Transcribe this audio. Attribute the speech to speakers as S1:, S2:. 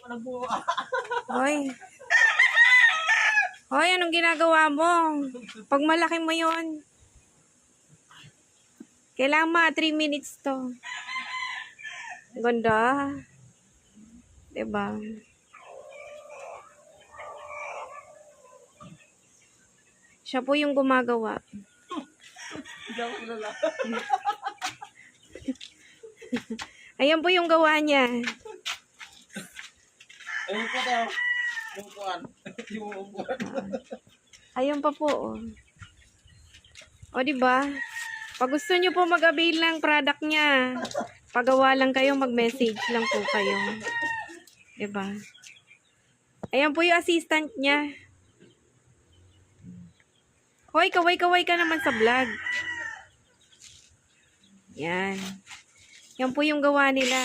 S1: Hoy. Hoy, anong ginagawa mo? Pag malaki mo yon, kailangan 3 minutes to. Ganda. Diba? Siya po yung gumagawa. Ayan po yung gawa niya.
S2: Ayun po daw. Yung kuwan. Yung upuan.
S1: Ayun pa po. O, diba? Pag gusto nyo po mag-avail ng product niya, pagawa lang kayo, mag-message lang po kayo. Diba? Ayan po yung assistant niya. Hoy, kaway-kaway ka naman sa vlog. Yan. Yan po yung gawa nila.